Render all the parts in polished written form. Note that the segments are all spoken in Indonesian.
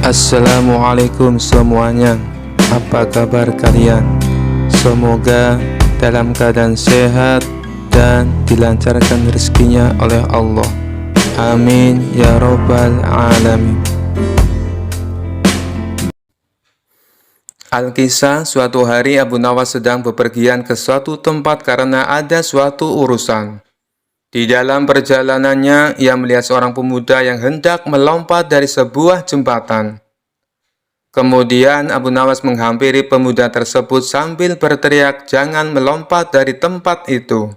Assalamualaikum semuanya. Apa kabar kalian? Semoga dalam keadaan sehat dan dilancarkan rezekinya oleh Allah. Amin ya robbal alamin. Al-Kisah, suatu hari Abu Nawas sedang bepergian ke suatu tempat karena ada suatu urusan. Di dalam perjalanannya, ia melihat seorang pemuda yang hendak melompat dari sebuah jembatan. Kemudian Abu Nawas menghampiri pemuda tersebut sambil berteriak, "Jangan melompat dari tempat itu."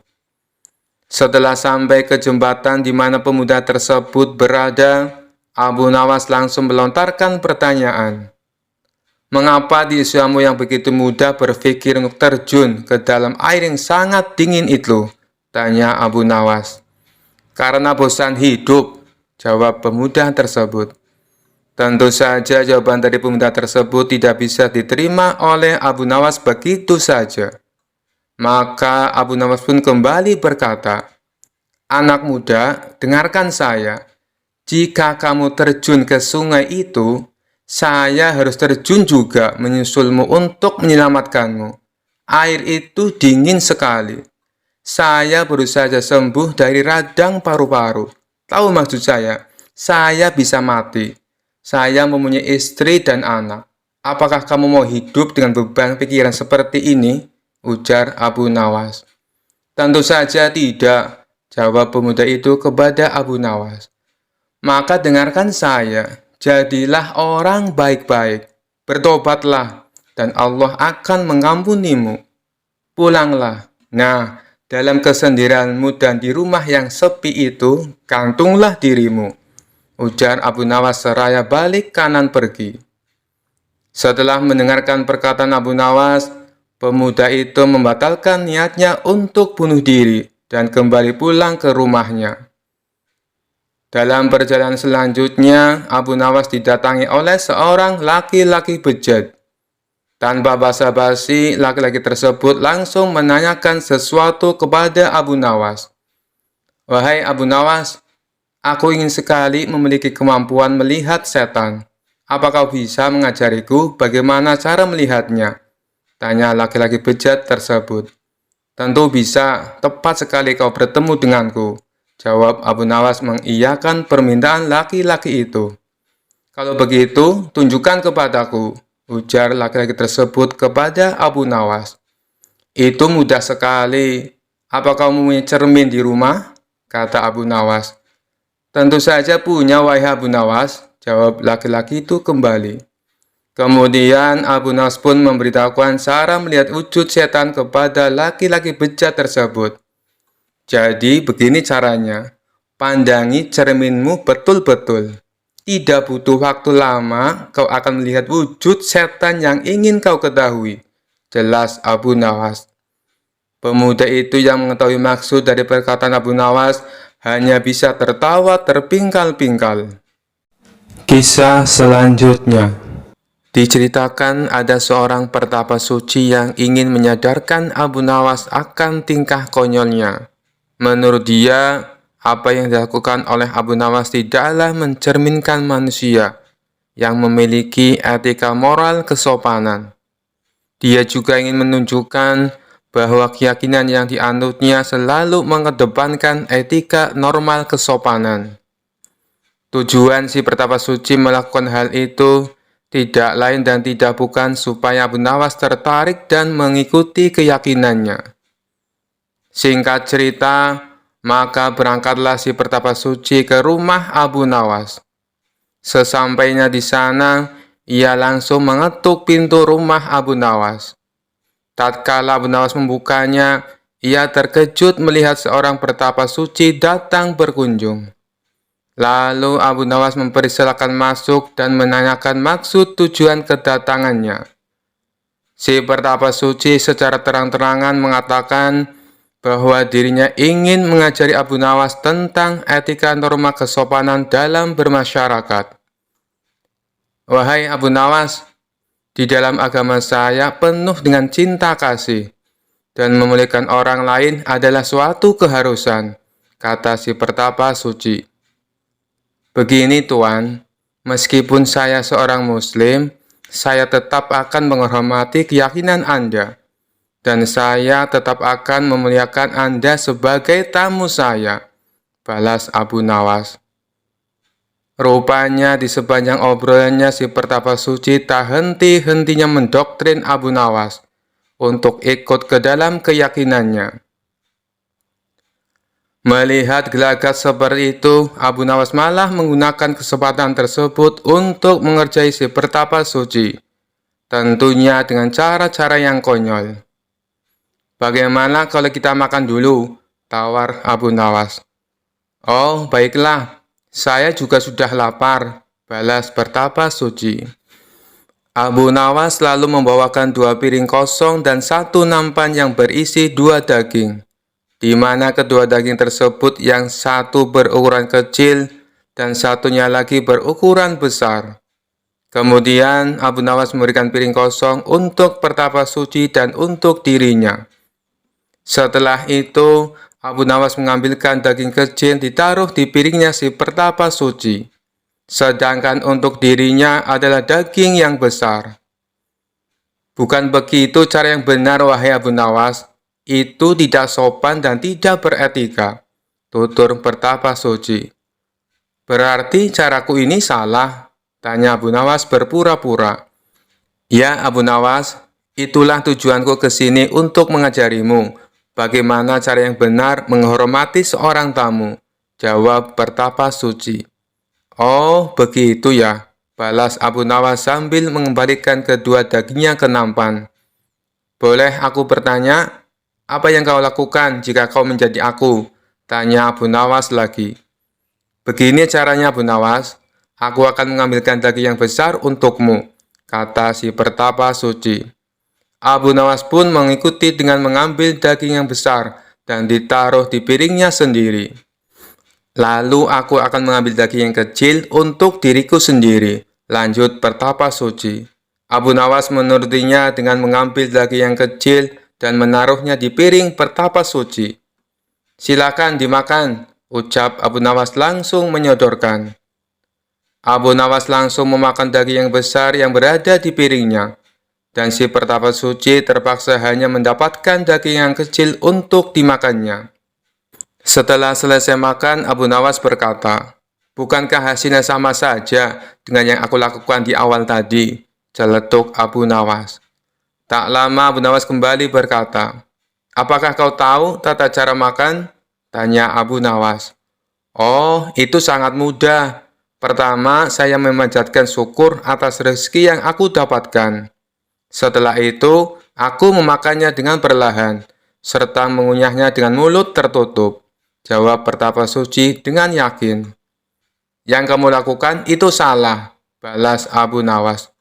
Setelah sampai ke jembatan di mana pemuda tersebut berada, Abu Nawas langsung melontarkan pertanyaan. "Mengapa di usiamu yang begitu muda berpikir untuk terjun ke dalam air yang sangat dingin itu?" tanya Abu Nawas. "Karena bosan hidup," jawab pemuda tersebut. Tentu saja jawaban dari pemuda tersebut tidak bisa diterima oleh Abu Nawas begitu saja. Maka Abu Nawas pun kembali berkata, "Anak muda, dengarkan saya. Jika kamu terjun ke sungai itu, saya harus terjun juga menyusulmu untuk menyelamatkanmu. Air itu dingin sekali. Saya baru saja sembuh dari radang paru-paru. Tahu maksud saya bisa mati. Saya mempunyai istri dan anak. Apakah kamu mau hidup dengan beban pikiran seperti ini?" ujar Abu Nawas. "Tentu saja tidak," jawab pemuda itu kepada Abu Nawas. "Maka dengarkan saya, jadilah orang baik-baik, bertobatlah, dan Allah akan mengampunimu. Pulanglah. Nah, dalam kesendirianmu dan di rumah yang sepi itu, gantunglah dirimu," ujar Abu Nawas seraya balik kanan pergi. Setelah mendengarkan perkataan Abu Nawas, pemuda itu membatalkan niatnya untuk bunuh diri dan kembali pulang ke rumahnya. Dalam perjalanan selanjutnya, Abu Nawas didatangi oleh seorang laki-laki bejat. Tanpa basa-basi, laki-laki tersebut langsung menanyakan sesuatu kepada Abu Nawas. "Wahai Abu Nawas, aku ingin sekali memiliki kemampuan melihat setan. Apa kau bisa mengajariku bagaimana cara melihatnya?" tanya laki-laki bejat tersebut. "Tentu bisa, tepat sekali kau bertemu denganku," jawab Abu Nawas mengiyakan permintaan laki-laki itu. "Kalau begitu, tunjukkan kepadaku," ujar laki-laki tersebut kepada Abu Nawas. "Itu mudah sekali. Apa kau mempunyai cermin di rumah?" kata Abu Nawas. "Tentu saja punya, wahai Abu Nawas," jawab laki-laki itu kembali. Kemudian Abu Nawas pun memberitahukan cara melihat wujud setan kepada laki-laki bejat tersebut. "Jadi begini caranya, pandangi cerminmu betul-betul. Tidak butuh waktu lama, kau akan melihat wujud setan yang ingin kau ketahui," jelas Abu Nawas. Pemuda itu yang mengetahui maksud dari perkataan Abu Nawas hanya bisa tertawa terpingkal-pingkal. Kisah selanjutnya diceritakan ada seorang pertapa suci yang ingin menyadarkan Abu Nawas akan tingkah konyolnya. Menurut dia, apa yang dilakukan oleh Abu Nawas tidaklah mencerminkan manusia yang memiliki etika moral kesopanan. Dia juga ingin menunjukkan bahwa keyakinan yang dianutnya selalu mengedepankan etika normal kesopanan. Tujuan si pertapa suci melakukan hal itu tidak lain dan tidak bukan supaya Abu Nawas tertarik dan mengikuti keyakinannya. Singkat cerita, maka berangkatlah si pertapa suci ke rumah Abu Nawas. Sesampainya di sana, ia langsung mengetuk pintu rumah Abu Nawas. Tatkala Abu Nawas membukanya, ia terkejut melihat seorang pertapa suci datang berkunjung. Lalu Abu Nawas mempersilakan masuk dan menanyakan maksud tujuan kedatangannya. Si pertapa suci secara terang-terangan mengatakan bahwa dirinya ingin mengajari Abu Nawas tentang etika norma kesopanan dalam bermasyarakat. "Wahai Abu Nawas, di dalam agama saya penuh dengan cinta kasih, dan memuliakan orang lain adalah suatu keharusan," kata si pertapa suci. "Begini Tuan, Meskipun saya seorang Muslim, saya tetap akan menghormati keyakinan Anda, dan saya tetap akan memuliakan Anda sebagai tamu saya, balas Abu Nawas. Rupanya di sepanjang obrolannya si Pertapa Suci tak henti-hentinya mendoktrin Abu Nawas untuk ikut ke dalam keyakinannya. Melihat gelagat seperti itu, Abu Nawas malah menggunakan kesempatan tersebut untuk mengerjai si Pertapa Suci, tentunya dengan cara-cara yang konyol. Bagaimana kalau kita makan dulu? Tawar Abu Nawas. Oh, baiklah. Saya juga sudah lapar, balas Pertapa Suci. Abu Nawas lalu membawakan 2 piring kosong dan 1 nampan yang berisi 2 daging, di mana kedua daging tersebut yang satu berukuran kecil dan satunya lagi berukuran besar. Kemudian Abu Nawas memberikan piring kosong untuk Pertapa Suci dan untuk dirinya. Setelah itu, Abu Nawas mengambilkan daging kecil ditaruh di piringnya si Pertapa Suci. Sedangkan untuk dirinya adalah daging yang besar. Bukan begitu cara yang benar, wahai Abu Nawas. Itu tidak sopan dan tidak beretika, tutur Pertapa Suci. Berarti caraku ini salah? Tanya Abu Nawas berpura-pura. Ya Abu Nawas, itulah tujuanku ke sini untuk mengajarimu bagaimana cara yang benar menghormati seorang tamu, jawab Pertapa Suci. Oh, begitu ya, balas Abu Nawas sambil mengembalikan kedua dagingnya ke nampan. Boleh aku bertanya, apa yang kau lakukan jika kau menjadi aku? Tanya Abu Nawas lagi. Begini caranya Abu Nawas, aku akan mengambilkan daging yang besar untukmu, kata si Pertapa Suci. Abu Nawas pun mengikuti dengan mengambil daging yang besar dan ditaruh di piringnya sendiri. Lalu aku akan mengambil daging yang kecil untuk diriku sendiri, lanjut Pertapa Suci. Abu Nawas menurutinya dengan mengambil daging yang kecil dan menaruhnya di piring Pertapa Suci. Silakan dimakan, ucap Abu Nawas langsung menyodorkan. Abu Nawas langsung memakan daging yang besar yang berada di piringnya, dan si Pertapa Suci terpaksa hanya mendapatkan daging yang kecil untuk dimakannya. Setelah selesai makan, Abu Nawas berkata, bukankah hasilnya sama saja dengan yang aku lakukan di awal tadi? Celetuk Abu Nawas. Tak lama Abu Nawas kembali berkata, apakah kau tahu tata cara makan? Tanya Abu Nawas. Oh, itu sangat mudah. Pertama, saya memanjatkan syukur atas rezeki yang aku dapatkan. Setelah itu, aku memakannya dengan perlahan, serta mengunyahnya dengan mulut tertutup, jawab Pertapa Suci dengan yakin. Yang kamu lakukan itu salah, balas Abu Nawas.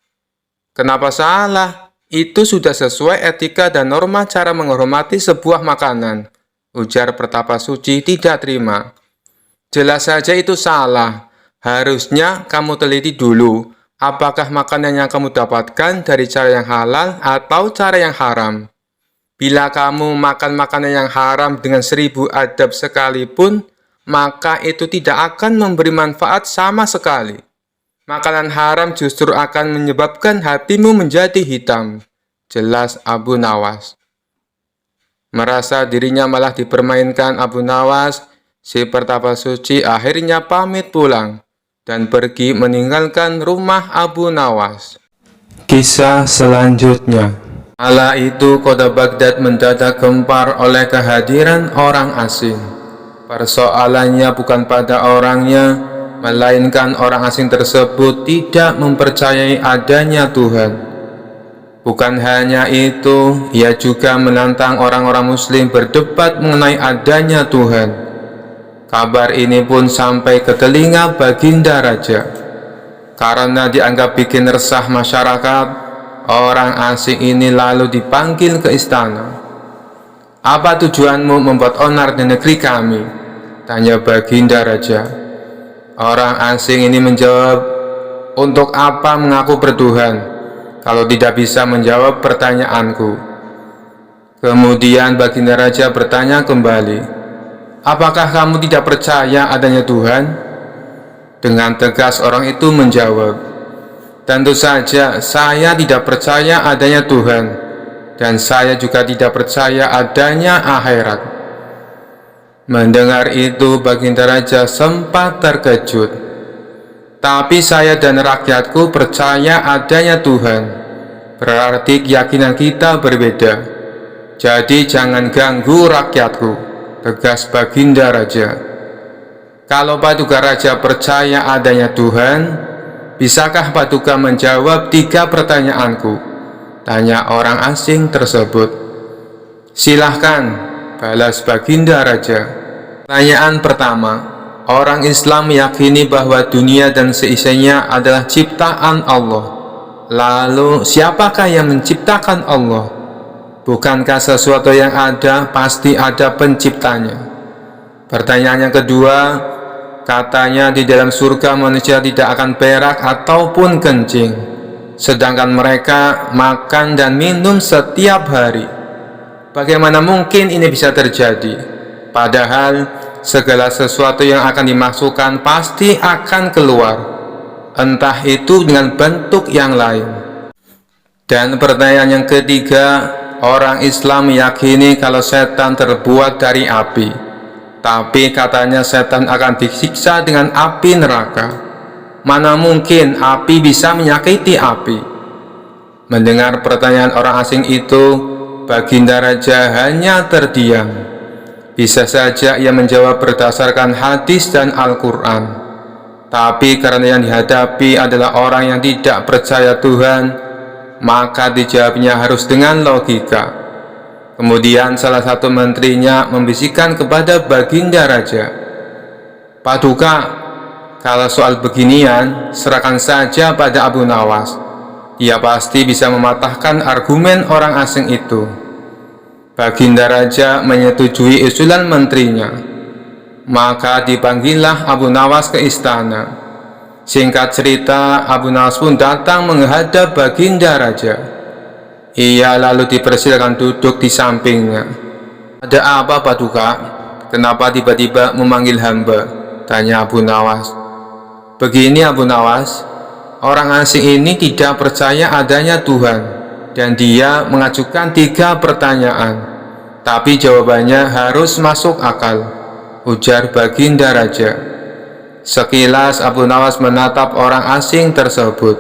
Kenapa salah? Itu sudah sesuai etika dan norma cara menghormati sebuah makanan, ujar Pertapa Suci tidak terima. Jelas saja itu salah. Harusnya kamu teliti dulu, apakah makanan yang kamu dapatkan dari cara yang halal atau cara yang haram. Bila kamu makan makanan yang haram dengan 1000 adab sekalipun, maka itu tidak akan memberi manfaat sama sekali. Makanan haram justru akan menyebabkan hatimu menjadi hitam, jelas Abu Nawas. Merasa dirinya malah dipermainkan Abu Nawas, si Pertapa Suci akhirnya pamit pulang dan pergi meninggalkan rumah Abu Nawas. Kisah selanjutnya. Kala itu kota Baghdad mendadak gempar oleh kehadiran orang asing. Persoalannya bukan pada orangnya, melainkan orang asing tersebut tidak mempercayai adanya Tuhan. Bukan hanya itu, ia juga menantang orang-orang muslim berdebat mengenai adanya Tuhan. Kabar ini pun sampai ke telinga Baginda Raja. Karena dianggap bikin resah masyarakat, orang asing ini lalu dipanggil ke istana. Apa tujuanmu membuat onar di negeri kami? Tanya Baginda Raja. Orang asing ini menjawab, untuk apa mengaku bertuhan kalau tidak bisa menjawab pertanyaanku? Kemudian Baginda Raja bertanya kembali, apakah kamu tidak percaya adanya Tuhan? Dengan tegas orang itu menjawab, "Tentu saja saya tidak percaya adanya Tuhan, dan saya juga tidak percaya adanya akhirat." Mendengar itu, Baginda Raja sempat terkejut. "Tapi saya dan rakyatku percaya adanya Tuhan. Berarti keyakinan kita berbeda. Jadi jangan ganggu rakyatku," tegas Baginda Raja. "Kalau Paduka Raja percaya adanya Tuhan, bisakah Paduka menjawab 3 pertanyaanku?" tanya orang asing tersebut. "Silahkan," balas Baginda Raja. Pertanyaan pertama, orang Islam meyakini bahwa dunia dan seisinya adalah ciptaan Allah. Lalu, siapakah yang menciptakan Allah? Bukankah sesuatu yang ada pasti ada penciptanya? Pertanyaan yang kedua, katanya di dalam surga manusia tidak akan berak ataupun kencing, sedangkan mereka makan dan minum setiap hari. Bagaimana mungkin ini bisa terjadi? Padahal segala sesuatu yang akan dimasukkan pasti akan keluar, entah itu dengan bentuk yang lain. Dan pertanyaan yang ketiga, orang Islam meyakini kalau setan terbuat dari api, tapi katanya setan akan disiksa dengan api neraka. Mana mungkin api bisa menyakiti api? Mendengar pertanyaan orang asing itu, Baginda Raja hanya terdiam. Bisa saja ia menjawab berdasarkan hadis dan Al-Quran, tapi karena yang dihadapi adalah orang yang tidak percaya Tuhan, maka dijawabnya harus dengan logika. Kemudian salah satu menterinya membisikkan kepada Baginda Raja, "Paduka, kalau soal beginian, serahkan saja pada Abu Nawas. Dia pasti bisa mematahkan argumen orang asing itu." Baginda Raja menyetujui usulan menterinya. Maka dipanggillah Abu Nawas ke istana. Singkat cerita, Abu Nawas pun datang menghadap Baginda Raja. Ia lalu dipersilakan duduk di sampingnya. "Ada apa, Paduka? Kenapa tiba-tiba memanggil hamba?" tanya Abu Nawas. "Begini Abu Nawas, orang asing ini tidak percaya adanya Tuhan, dan dia mengajukan 3 pertanyaan, tapi jawabannya harus masuk akal," ujar Baginda Raja. Sekilas Abu Nawas menatap orang asing tersebut.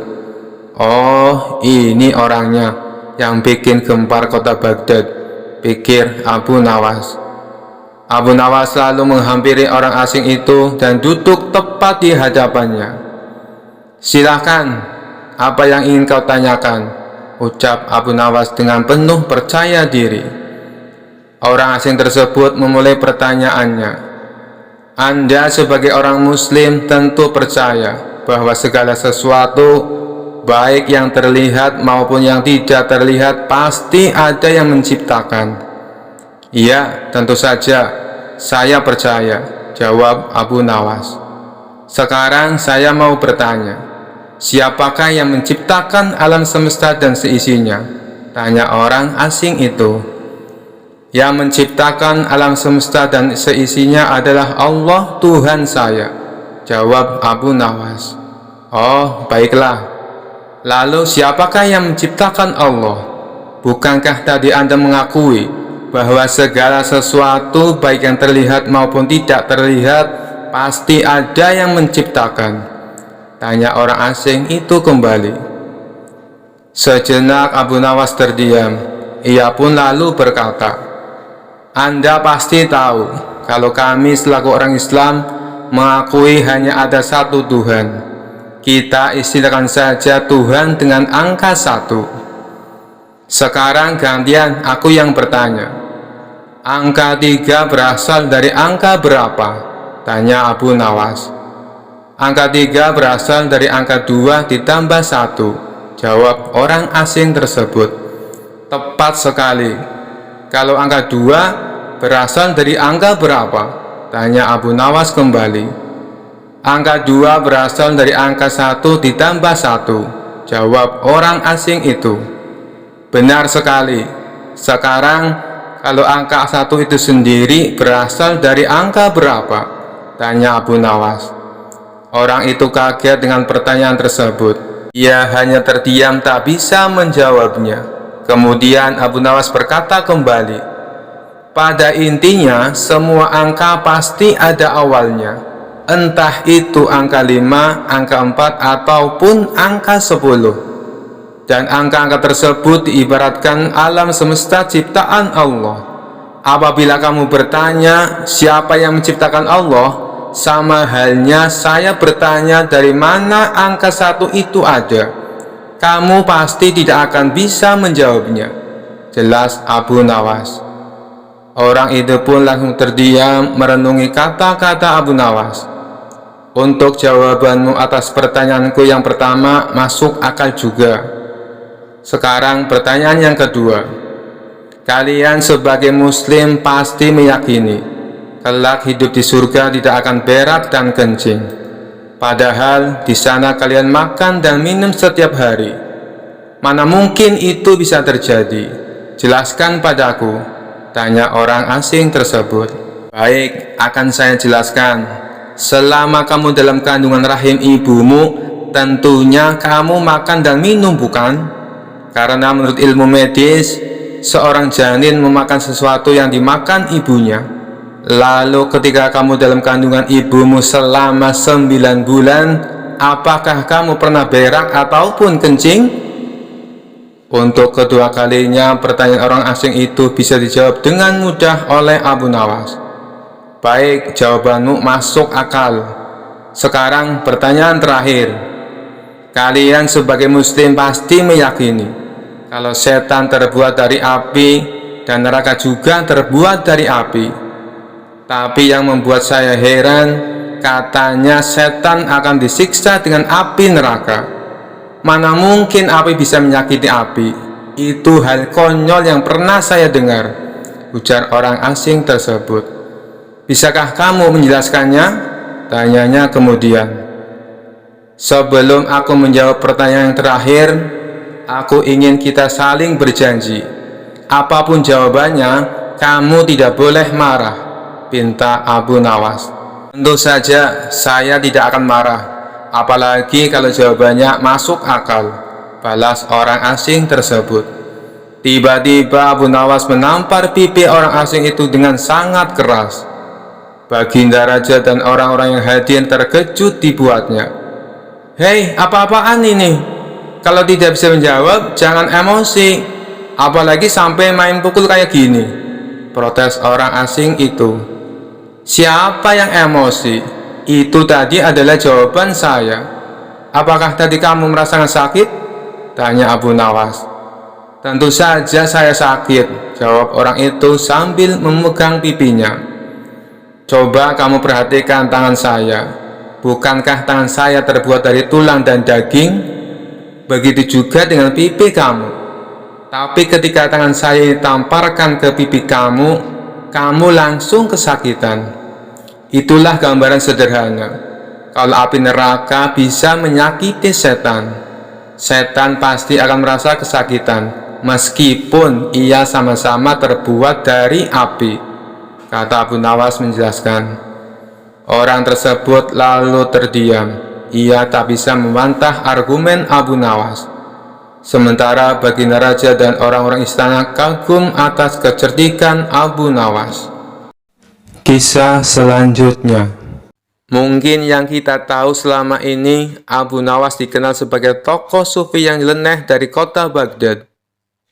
"Oh, ini orangnya yang bikin gempar kota Baghdad," pikir Abu Nawas. Abu Nawas lalu menghampiri orang asing itu dan duduk tepat di hadapannya. "Silakan, apa yang ingin kau tanyakan?" ucap Abu Nawas dengan penuh percaya diri. Orang asing tersebut memulai pertanyaannya. "Anda sebagai orang Muslim tentu percaya bahwa segala sesuatu, baik yang terlihat maupun yang tidak terlihat, pasti ada yang menciptakan." "Iya, tentu saja, saya percaya," jawab Abu Nawas. "Sekarang saya mau bertanya, siapakah yang menciptakan alam semesta dan seisinya?" tanya orang asing itu. "Yang menciptakan alam semesta dan seisinya adalah Allah Tuhan saya," jawab Abu Nawas. "Oh, baiklah. Lalu siapakah yang menciptakan Allah? Bukankah tadi Anda mengakui bahwa segala sesuatu, baik yang terlihat maupun tidak terlihat, pasti ada yang menciptakan?" tanya orang asing itu kembali. Sejenak Abu Nawas terdiam. Ia pun lalu berkata, "Anda pasti tahu kalau kami selaku orang Islam mengakui hanya ada satu Tuhan. Kita istilahkan saja Tuhan dengan angka 1. Sekarang gantian aku yang bertanya. Angka 3 berasal dari angka berapa?" tanya Abu Nawas. "Angka 3 berasal dari angka 2 ditambah 1, jawab orang asing tersebut. "Tepat sekali. Kalau angka 2 berasal dari angka berapa?" tanya Abu Nawas kembali. "Angka 2 berasal dari angka 1 ditambah 1, jawab orang asing itu. "Benar sekali. Sekarang, kalau angka 1 itu sendiri berasal dari angka berapa?" tanya Abu Nawas. Orang itu kaget dengan pertanyaan tersebut. Ia hanya terdiam tak bisa menjawabnya. Kemudian Abu Nawas berkata kembali, pada intinya semua angka pasti ada awalnya. Entah itu angka 5, angka 4, ataupun angka 10. Dan angka-angka tersebut diibaratkan alam semesta ciptaan Allah. Apabila kamu bertanya siapa yang menciptakan Allah, sama halnya saya bertanya dari mana angka 1 itu ada. Kamu pasti tidak akan bisa menjawabnya. Jelas Abu Nawas. Orang itu pun langsung terdiam merenungi kata-kata Abu Nawas. Untuk jawabanmu atas pertanyaanku yang pertama masuk akal juga. Sekarang pertanyaan yang kedua. Kalian sebagai muslim pasti meyakini kelak hidup di surga tidak akan berak dan kencing. Padahal di sana kalian makan dan minum setiap hari. Mana mungkin itu bisa terjadi? Jelaskan padaku, tanya orang asing tersebut. Baik, akan saya jelaskan. Selama kamu dalam kandungan rahim ibumu, tentunya kamu makan dan minum, bukan? Karena menurut ilmu medis, seorang janin memakan sesuatu yang dimakan ibunya. Lalu ketika kamu dalam kandungan ibumu selama 9 bulan, apakah kamu pernah berak ataupun kencing? Untuk kedua kalinya pertanyaan orang asing itu bisa dijawab dengan mudah oleh Abu Nawas. Baik, jawabanmu masuk akal. Sekarang pertanyaan terakhir. Kalian sebagai muslim pasti meyakini kalau setan terbuat dari api dan neraka juga terbuat dari api. Tapi yang membuat saya heran, katanya setan akan disiksa dengan api neraka. Mana mungkin api bisa menyakiti api? Itu hal konyol yang pernah saya dengar, ujar orang asing tersebut. Bisakah kamu menjelaskannya? Tanyanya kemudian. Sebelum aku menjawab pertanyaan yang terakhir, aku ingin kita saling berjanji. Apapun jawabannya, kamu tidak boleh marah, pinta Abu Nawas. Tentu saja saya tidak akan marah, apalagi kalau jawabannya masuk akal, balas orang asing tersebut. Tiba-tiba Abu Nawas menampar pipi orang asing itu dengan sangat keras. Baginda Raja dan orang-orang yang hadir terkejut dibuatnya. Hei, apa-apaan ini? Kalau tidak bisa menjawab, jangan emosi, apalagi sampai main pukul kayak gini, protes orang asing itu. Siapa yang emosi? Itu tadi adalah jawaban saya. Apakah tadi kamu merasakan sakit? Tanya Abu Nawas. Tentu saja saya sakit, jawab orang itu sambil memegang pipinya. Coba kamu perhatikan tangan saya. Bukankah tangan saya terbuat dari tulang dan daging? Begitu juga dengan pipi kamu. Tapi ketika tangan saya ditamparkan ke pipi kamu, kamu langsung kesakitan. Itulah gambaran sederhana. Kalau api neraka bisa menyakiti setan, setan pasti akan merasa kesakitan, meskipun ia sama-sama terbuat dari api, kata Abu Nawas menjelaskan. Orang tersebut lalu terdiam. Ia tak bisa membantah argumen Abu Nawas. Sementara Baginda Raja dan orang-orang istana kagum atas kecerdikan Abu Nawas. Kisah selanjutnya. Mungkin yang kita tahu selama ini, Abu Nawas dikenal sebagai tokoh sufi yang nyeleneh dari kota Baghdad.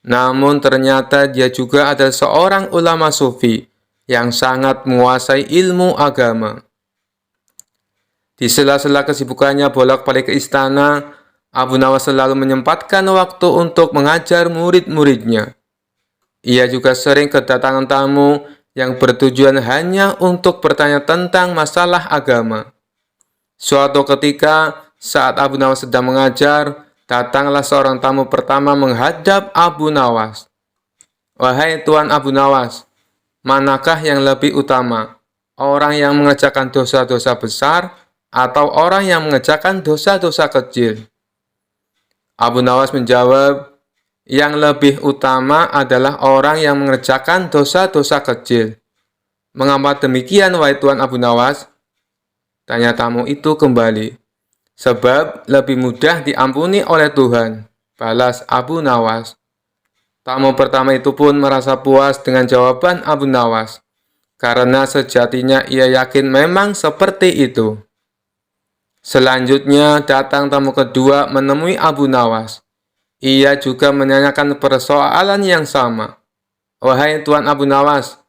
Namun ternyata dia juga adalah seorang ulama sufi yang sangat menguasai ilmu agama. Di sela-sela kesibukannya bolak-balik ke istana, Abu Nawas selalu menyempatkan waktu untuk mengajar murid-muridnya. Ia juga sering kedatangan tamu yang bertujuan hanya untuk bertanya tentang masalah agama. Suatu ketika, saat Abu Nawas sedang mengajar, datanglah seorang tamu pertama menghadap Abu Nawas. Wahai Tuan Abu Nawas, manakah yang lebih utama? Orang yang mengerjakan dosa-dosa besar atau orang yang mengerjakan dosa-dosa kecil? Abu Nawas menjawab, yang lebih utama adalah orang yang mengerjakan dosa-dosa kecil. Mengapa demikian, wahai Tuan Abu Nawas? Tanya tamu itu kembali. Sebab lebih mudah diampuni oleh Tuhan, balas Abu Nawas. Tamu pertama itu pun merasa puas dengan jawaban Abu Nawas, karena sejatinya ia yakin memang seperti itu. Selanjutnya datang tamu kedua menemui Abu Nawas. Ia juga menanyakan persoalan yang sama. Wahai Tuan Abu Nawas,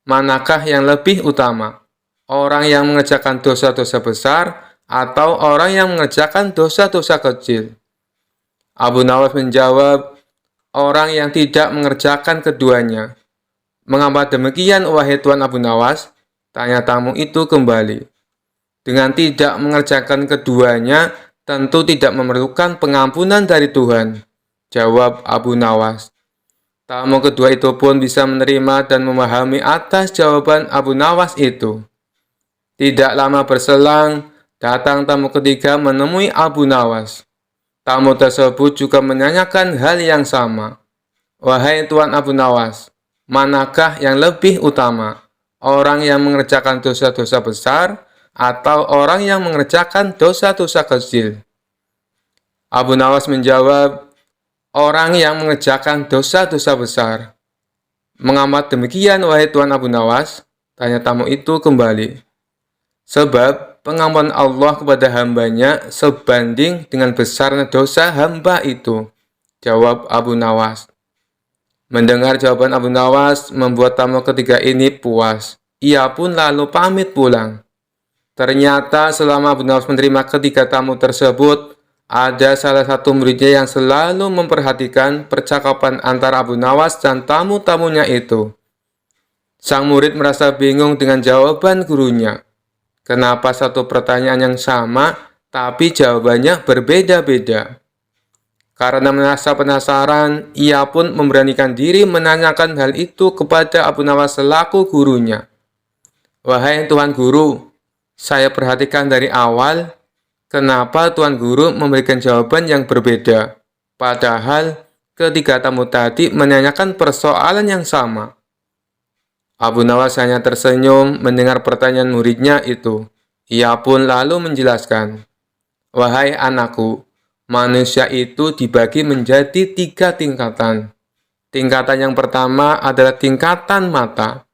manakah yang lebih utama? Orang yang mengerjakan dosa-dosa besar atau orang yang mengerjakan dosa-dosa kecil? Abu Nawas menjawab, orang yang tidak mengerjakan keduanya. Mengapa demikian, wahai Tuan Abu Nawas? Tanya tamu itu kembali. Dengan tidak mengerjakan keduanya, tentu tidak memerlukan pengampunan dari Tuhan, jawab Abu Nawas. Tamu kedua itu pun bisa menerima dan memahami atas jawaban Abu Nawas itu. Tidak lama berselang, datang tamu ketiga menemui Abu Nawas. Tamu tersebut juga menanyakan hal yang sama. Wahai Tuan Abu Nawas, manakah yang lebih utama? Orang yang mengerjakan dosa-dosa besar atau orang yang mengerjakan dosa-dosa kecil? Abu Nawas menjawab, orang yang mengerjakan dosa-dosa besar. Mengapa demikian, wahai Tuan Abu Nawas? Tanya tamu itu kembali. Sebab pengampunan Allah kepada hambanya sebanding dengan besarnya dosa hamba itu, jawab Abu Nawas. Mendengar jawaban Abu Nawas membuat tamu ketiga ini puas. Ia pun lalu pamit pulang. Ternyata selama Abu Nawas menerima ketiga tamu tersebut, ada salah satu muridnya yang selalu memperhatikan percakapan antara Abu Nawas dan tamu-tamunya itu. Sang murid merasa bingung dengan jawaban gurunya. Kenapa satu pertanyaan yang sama, tapi jawabannya berbeda-beda? Karena merasa penasaran, ia pun memberanikan diri menanyakan hal itu kepada Abu Nawas selaku gurunya. Wahai Tuan Guru, saya perhatikan dari awal, kenapa Tuan Guru memberikan jawaban yang berbeda? Padahal ketiga tamu tadi menanyakan persoalan yang sama. Abu Nawas hanya tersenyum mendengar pertanyaan muridnya itu. Ia pun lalu menjelaskan, wahai anakku, manusia itu dibagi menjadi 3 tingkatan. Tingkatan yang pertama adalah tingkatan mata.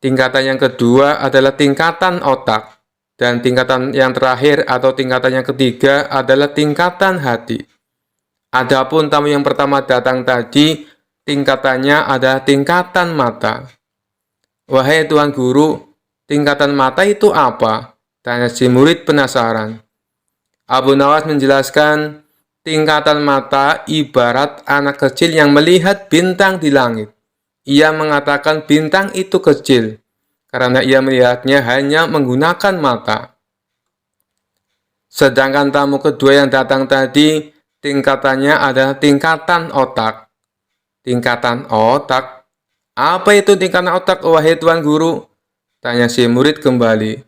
Tingkatan yang kedua adalah tingkatan otak. Dan tingkatan yang terakhir atau tingkatan yang ketiga adalah tingkatan hati. Adapun tamu yang pertama datang tadi, tingkatannya adalah tingkatan mata. Wahai Tuan Guru, tingkatan mata itu apa? Tanya si murid penasaran. Abu Nawas menjelaskan, tingkatan mata ibarat anak kecil yang melihat bintang di langit. Ia mengatakan bintang itu kecil, karena ia melihatnya hanya menggunakan mata. Sedangkan tamu kedua yang datang tadi, tingkatannya adalah tingkatan otak. Tingkatan otak? Apa itu tingkatan otak, wahai Tuan Guru? Tanya si murid kembali.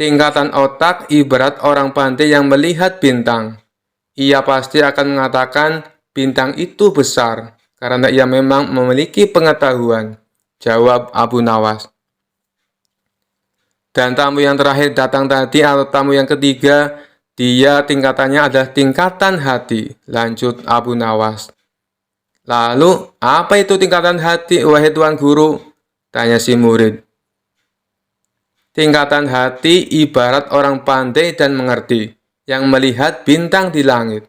Tingkatan otak ibarat orang pandai yang melihat bintang. Ia pasti akan mengatakan bintang itu besar, karena ia memang memiliki pengetahuan, jawab Abu Nawas. Dan tamu yang terakhir datang tadi atau tamu yang ketiga, dia tingkatannya adalah tingkatan hati, lanjut Abu Nawas. Lalu, apa itu tingkatan hati, wahai Tuan Guru? Tanya si murid. Tingkatan hati ibarat orang pandai dan mengerti, yang melihat bintang di langit.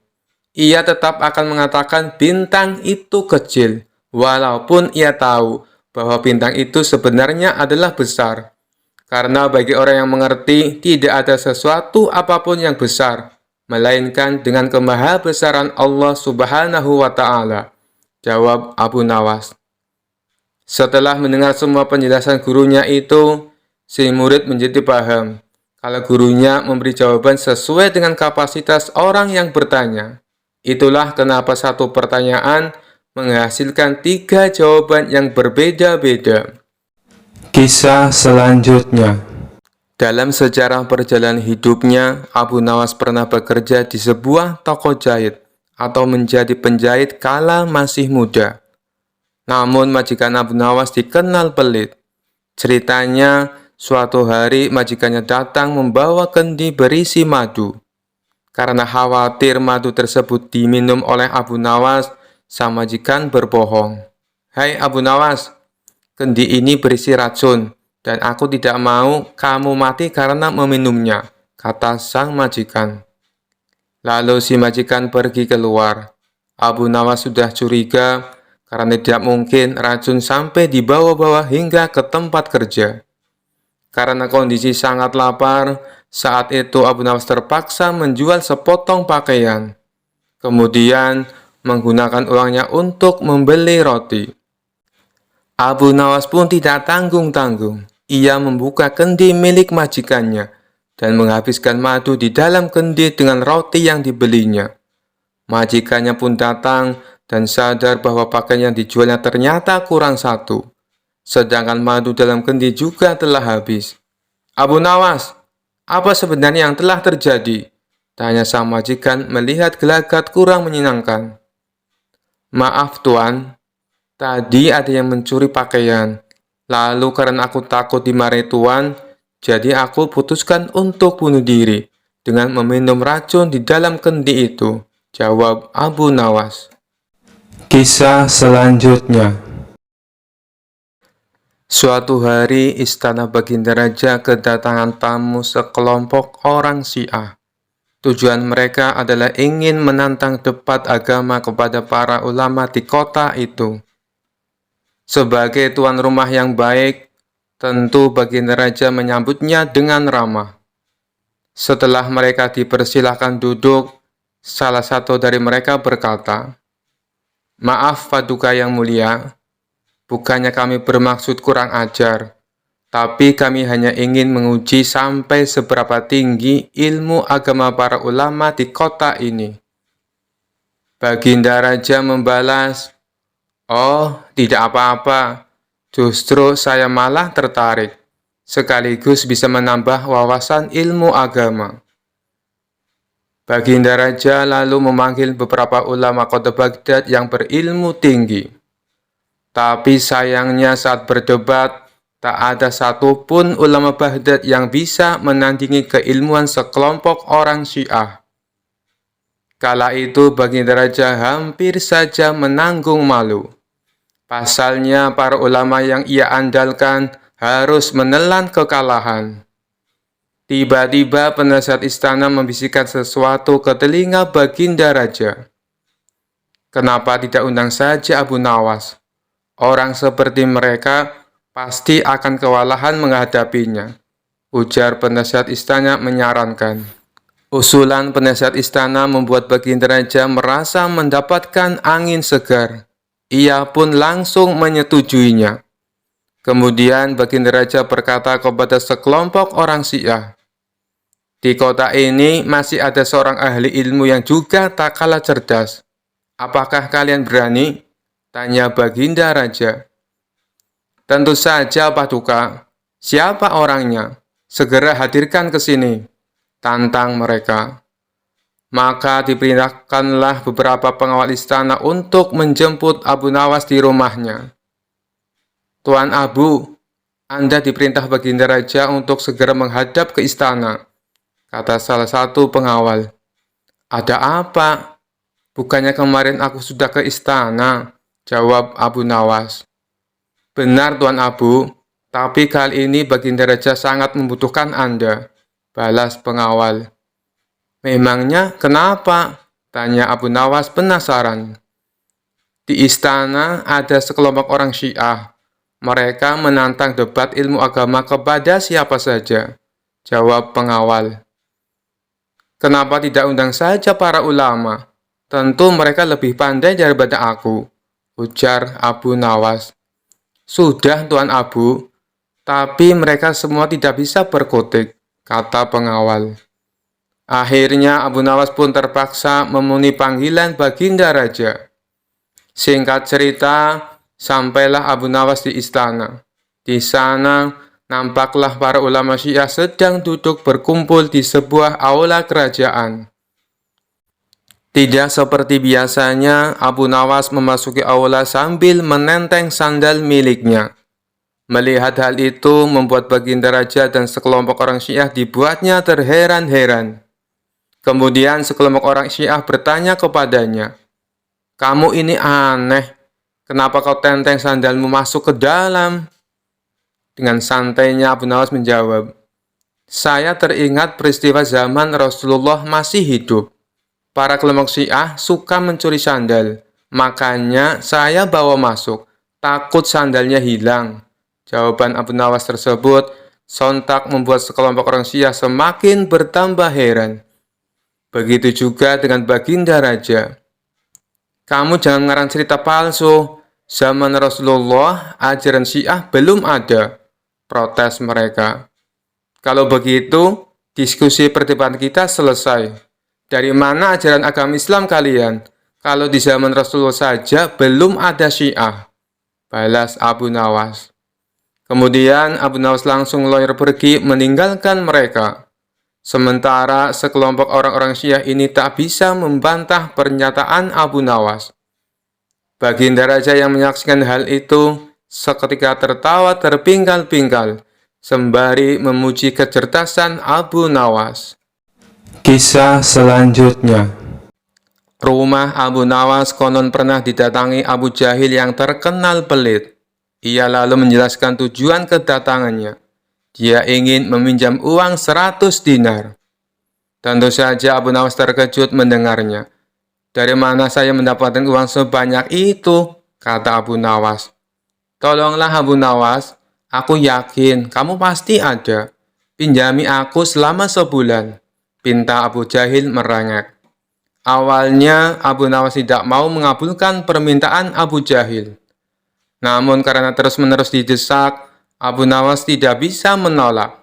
Ia tetap akan mengatakan bintang itu kecil, walaupun ia tahu bahwa bintang itu sebenarnya adalah besar. Karena bagi orang yang mengerti, tidak ada sesuatu apapun yang besar, melainkan dengan kemahabesaran Allah Subhanahu wa Ta'ala, jawab Abu Nawas. Setelah mendengar semua penjelasan gurunya itu, si murid menjadi paham kalau gurunya memberi jawaban sesuai dengan kapasitas orang yang bertanya. Itulah kenapa satu pertanyaan menghasilkan 3 jawaban yang berbeda-beda. Kisah selanjutnya. Dalam sejarah perjalanan hidupnya, Abu Nawas pernah bekerja di sebuah toko jahit atau menjadi penjahit kala masih muda. Namun majikan Abu Nawas dikenal pelit. Ceritanya, Suatu hari majikannya datang membawa kendi berisi madu. Karena khawatir madu tersebut diminum oleh Abu Nawas, sang majikan berbohong. "Hai Abu Nawas, kendi ini berisi racun, dan aku tidak mau kamu mati karena meminumnya," kata sang majikan. Lalu si majikan pergi keluar. Abu Nawas sudah curiga karena tidak mungkin racun sampai dibawa-bawa hingga ke tempat kerja. Karena kondisi sangat lapar, saat itu Abu Nawas terpaksa menjual sepotong pakaian. Kemudian menggunakan uangnya untuk membeli roti. Abu Nawas pun tidak tanggung-tanggung. Ia membuka kendi milik majikannya dan menghabiskan madu di dalam kendi dengan roti yang dibelinya. Majikannya pun datang dan sadar bahwa pakaian yang dijualnya ternyata kurang satu. Sedangkan madu dalam kendi juga telah habis. "Abu Nawas, apa sebenarnya yang telah terjadi?" tanya sang majikan melihat gelagat kurang menyenangkan. "Maaf Tuan, tadi ada yang mencuri pakaian. Lalu karena aku takut dimarahi Tuan, jadi aku putuskan untuk bunuh diri dengan meminum racun di dalam kendi itu," jawab Abu Nawas. Kisah selanjutnya. Suatu hari, istana Baginda Raja kedatangan tamu sekelompok orang Syiah. Tujuan mereka adalah ingin menantang debat agama kepada para ulama di kota itu. Sebagai tuan rumah yang baik, tentu Baginda Raja menyambutnya dengan ramah. Setelah mereka dipersilahkan duduk, salah satu dari mereka berkata, "Maaf Paduka yang mulia, bukannya kami bermaksud kurang ajar, tapi kami hanya ingin menguji sampai seberapa tinggi ilmu agama para ulama di kota ini." Baginda Raja membalas, "Oh, tidak apa-apa. Justru saya malah tertarik, sekaligus bisa menambah wawasan ilmu agama." Baginda Raja lalu memanggil beberapa ulama kota Baghdad yang berilmu tinggi. Tapi sayangnya saat berdebat, tak ada satupun ulama Baghdad yang bisa menandingi keilmuan sekelompok orang Syiah. Kala itu Baginda Raja hampir saja menanggung malu. Pasalnya para ulama yang ia andalkan harus menelan kekalahan. Tiba-tiba penasihat istana membisikkan sesuatu ke telinga Baginda Raja. "Kenapa tidak undang saja Abu Nawas? Orang seperti mereka pasti akan kewalahan menghadapinya," ujar penasihat istana menyarankan. Usulan penasihat istana membuat Baginda Raja merasa mendapatkan angin segar. Ia pun langsung menyetujuinya. Kemudian Baginda Raja berkata kepada sekelompok orang Syiah, "Di kota ini masih ada seorang ahli ilmu yang juga tak kalah cerdas. Apakah kalian berani?" tanya Baginda Raja. "Tentu saja, Paduka. Siapa orangnya? Segera hadirkan ke sini," tantang mereka. Maka diperintahkanlah beberapa pengawal istana untuk menjemput Abu Nawas di rumahnya. "Tuan Abu, Anda diperintah Baginda Raja untuk segera menghadap ke istana," kata salah satu pengawal. "Ada apa? Bukannya kemarin aku sudah ke istana," jawab Abu Nawas. "Benar Tuan Abu, tapi kali ini Baginda Raja sangat membutuhkan Anda," balas pengawal. "Memangnya kenapa?" tanya Abu Nawas penasaran. "Di istana ada sekelompok orang Syiah. Mereka menantang debat ilmu agama kepada siapa saja," jawab pengawal. "Kenapa tidak undang saja para ulama? Tentu mereka lebih pandai daripada aku," ujar Abu Nawas. "Sudah Tuan Abu, tapi mereka semua tidak bisa berkutik," kata pengawal. Akhirnya Abu Nawas pun terpaksa memenuhi panggilan Baginda Raja. Singkat cerita, sampailah Abu Nawas di istana. Di sana, nampaklah para ulama Syiah sedang duduk berkumpul di sebuah aula kerajaan. Tidak seperti biasanya, Abu Nawas memasuki aula sambil menenteng sandal miliknya. Melihat hal itu membuat Baginda Raja dan sekelompok orang Syiah dibuatnya terheran-heran. Kemudian sekelompok orang Syiah bertanya kepadanya, "Kamu ini aneh, kenapa kau tenteng sandalmu masuk ke dalam?" Dengan santainya Abu Nawas menjawab, "Saya teringat peristiwa zaman Rasulullah masih hidup. Para kelompok Syiah suka mencuri sandal, makanya saya bawa masuk, takut sandalnya hilang." Jawaban Abu Nawas tersebut sontak membuat sekelompok orang Syiah semakin bertambah heran. Begitu juga dengan Baginda Raja. "Kamu jangan ngarang cerita palsu. Zaman Rasulullah, ajaran Syiah belum ada," protes mereka. "Kalau begitu, diskusi perdebatan kita selesai. Dari mana ajaran agama Islam kalian? Kalau di zaman Rasulullah saja belum ada Syiah," balas Abu Nawas. Kemudian Abu Nawas langsung lawyer pergi meninggalkan mereka. Sementara sekelompok orang-orang Syiah ini tak bisa membantah pernyataan Abu Nawas. Baginda Raja yang menyaksikan hal itu seketika tertawa terpingkal-pingkal, sembari memuji kecerdasan Abu Nawas. Kisah selanjutnya. Rumah Abu Nawas konon pernah didatangi Abu Jahil yang terkenal pelit. Ia lalu menjelaskan tujuan kedatangannya. Dia ingin meminjam uang 100 dinar. Tentu saja Abu Nawas terkejut mendengarnya. "Dari mana saya mendapatkan uang sebanyak itu?" kata Abu Nawas. "Tolonglah Abu Nawas, aku yakin kamu pasti ada. Pinjami aku selama sebulan," pinta Abu Jahil merengek. Awalnya Abu Nawas tidak mau mengabulkan permintaan Abu Jahil. Namun karena terus-menerus didesak, Abu Nawas tidak bisa menolak.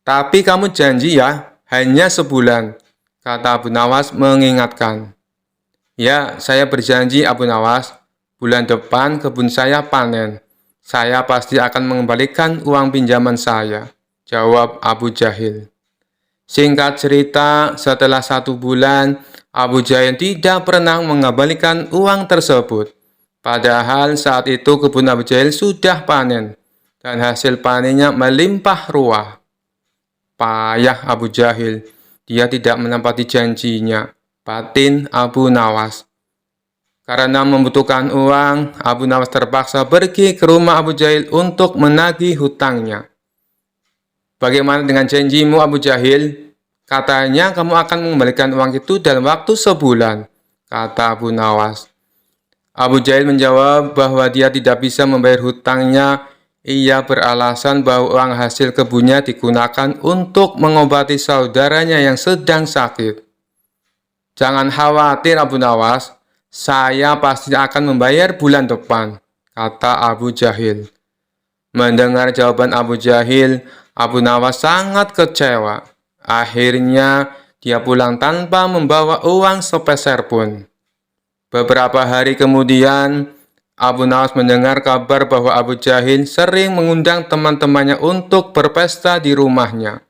"Tapi kamu janji ya, hanya sebulan," kata Abu Nawas mengingatkan. "Ya, saya berjanji Abu Nawas, bulan depan kebun saya panen. Saya pasti akan mengembalikan uang pinjaman saya," jawab Abu Jahil. Singkat cerita, setelah 1 bulan, Abu Jahil tidak pernah mengembalikan uang tersebut. Padahal saat itu kebun Abu Jahil sudah panen, dan hasil panennya melimpah ruah. Payah Abu Jahil, dia tidak menepati janjinya, batin Abu Nawas. Karena membutuhkan uang, Abu Nawas terpaksa pergi ke rumah Abu Jahil untuk menagih hutangnya. "Bagaimana dengan janjimu Abu Jahil? Katanya kamu akan mengembalikan uang itu dalam waktu sebulan," kata Abu Nawas. Abu Jahil menjawab bahwa dia tidak bisa membayar hutangnya. Ia beralasan bahwa uang hasil kebunnya digunakan untuk mengobati saudaranya yang sedang sakit. "Jangan khawatir Abu Nawas, saya pasti akan membayar bulan depan," kata Abu Jahil. Mendengar jawaban Abu Jahil, Abu Nawas sangat kecewa. Akhirnya, dia pulang tanpa membawa uang sepeser pun. Beberapa hari kemudian, Abu Nawas mendengar kabar bahwa Abu Jahil sering mengundang teman-temannya untuk berpesta di rumahnya.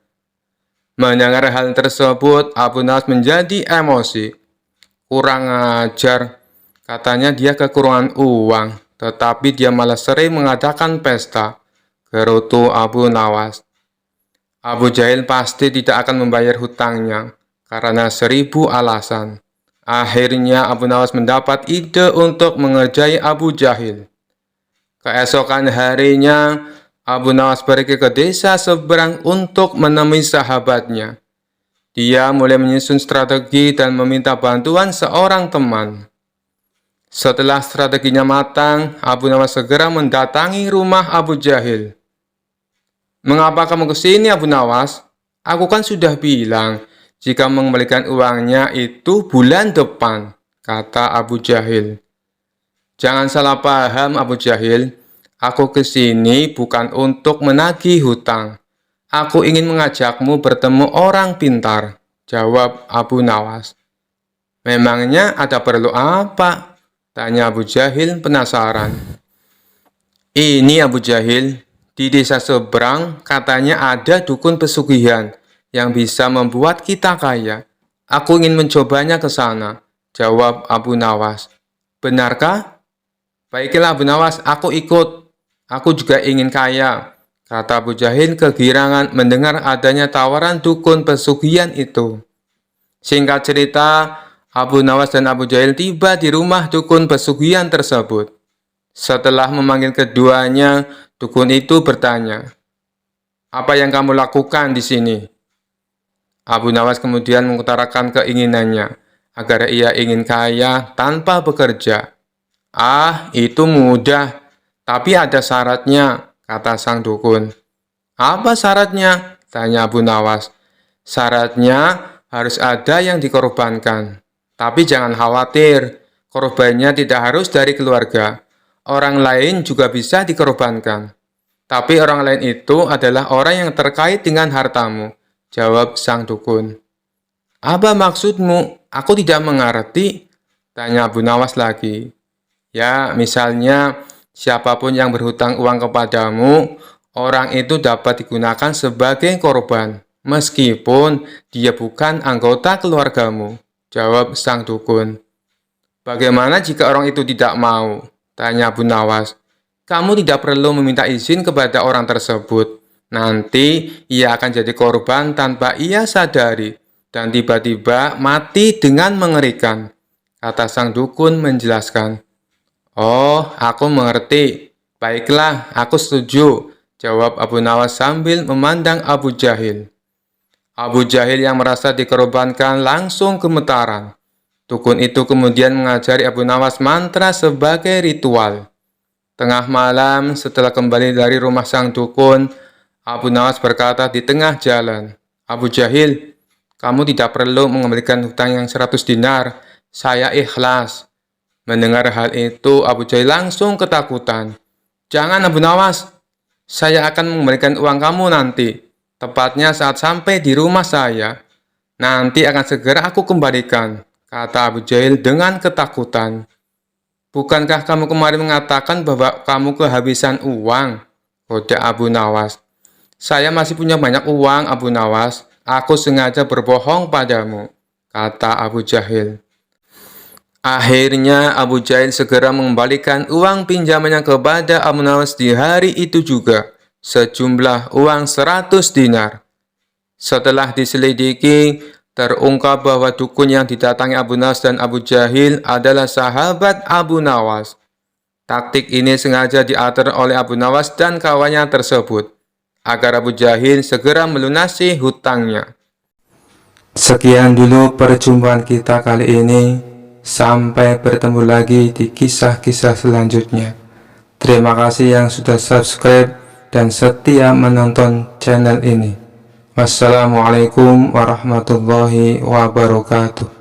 Mendengar hal tersebut, Abu Nawas menjadi emosi. "Kurang ajar," katanya, "dia kekurangan uang, tetapi dia malah sering mengadakan pesta," gerutu Abu Nawas. Abu Jahil pasti tidak akan membayar hutangnya karena 1000 alasan. Akhirnya Abu Nawas mendapat ide untuk mengerjai Abu Jahil. Keesokan harinya, Abu Nawas pergi ke desa seberang untuk menemui sahabatnya. Dia mulai menyusun strategi dan meminta bantuan seorang teman. Setelah strateginya matang, Abu Nawas segera mendatangi rumah Abu Jahil. "Mengapa kamu ke sini, Abu Nawas? Aku kan sudah bilang, jika mengembalikan uangnya itu bulan depan," kata Abu Jahil. "Jangan salah paham Abu Jahil, aku ke sini bukan untuk menagih hutang. Aku ingin mengajakmu bertemu orang pintar," jawab Abu Nawas. "Memangnya ada perlu apa?" tanya Abu Jahil penasaran. "Ini Abu Jahil, di desa seberang katanya ada dukun pesugihan yang bisa membuat kita kaya. Aku ingin mencobanya ke sana," jawab Abu Nawas. "Benarkah? Baiklah Abu Nawas, aku ikut," Aku juga ingin kaya, kata Abu Jahil kegirangan mendengar adanya tawaran dukun pesugihan itu. Singkat cerita, Abu Nawas dan Abu Jahil tiba di rumah dukun pesugihan tersebut. Setelah memanggil keduanya, dukun itu bertanya, "Apa yang kamu lakukan di sini?" Abu Nawas kemudian mengutarakan keinginannya agar ia ingin kaya tanpa bekerja. "Ah, itu mudah, tapi ada syaratnya," kata sang dukun. "Apa syaratnya?" tanya Abu Nawas. "Syaratnya harus ada yang dikorbankan. Tapi jangan khawatir, korbannya tidak harus dari keluarga. Orang lain juga bisa dikorbankan. Tapi orang lain itu adalah orang yang terkait dengan hartamu," jawab sang dukun. "Apa maksudmu? Aku tidak mengerti," tanya Abu Nawas lagi. "Ya, misalnya siapapun yang berhutang uang kepadamu, orang itu dapat digunakan sebagai korban, meskipun dia bukan anggota keluargamu," jawab sang dukun. "Bagaimana jika orang itu tidak mau?" tanya Abu Nawas. "Kamu tidak perlu meminta izin kepada orang tersebut. Nanti ia akan jadi korban tanpa ia sadari dan tiba-tiba mati dengan mengerikan," kata sang dukun menjelaskan. "Oh, aku mengerti. Baiklah, aku setuju," jawab Abu Nawas sambil memandang Abu Jahil. Abu Jahil yang merasa dikorbankan langsung gemetaran. Dukun itu kemudian mengajari Abu Nawas mantra sebagai ritual. Tengah malam, setelah kembali dari rumah sang dukun, Abu Nawas berkata di tengah jalan, "Abu Jahil, kamu tidak perlu mengembalikan hutang yang 100 dinar. Saya ikhlas." Mendengar hal itu, Abu Jahil langsung ketakutan. "Jangan Abu Nawas, saya akan mengembalikan uang kamu nanti. Tepatnya saat sampai di rumah saya. Nanti akan segera aku kembalikan," kata Abu Jahil dengan ketakutan. "Bukankah kamu kemarin mengatakan bahwa kamu kehabisan uang?" goda Abu Nawas. "Saya masih punya banyak uang, Abu Nawas. Aku sengaja berbohong padamu," kata Abu Jahil. Akhirnya Abu Jahil segera mengembalikan uang pinjamannya kepada Abu Nawas di hari itu juga, sejumlah uang 100 dinar. Setelah diselidiki, terungkap bahwa dukun yang didatangi Abu Nawas dan Abu Jahil adalah sahabat Abu Nawas. Taktik ini sengaja diatur oleh Abu Nawas dan kawannya tersebut, agar Abu Jahil segera melunasi hutangnya. Sekian dulu perjumpaan kita kali ini. Sampai bertemu lagi di kisah-kisah selanjutnya. Terima kasih yang sudah subscribe dan setia menonton channel ini. Wassalamualaikum warahmatullahi wabarakatuh.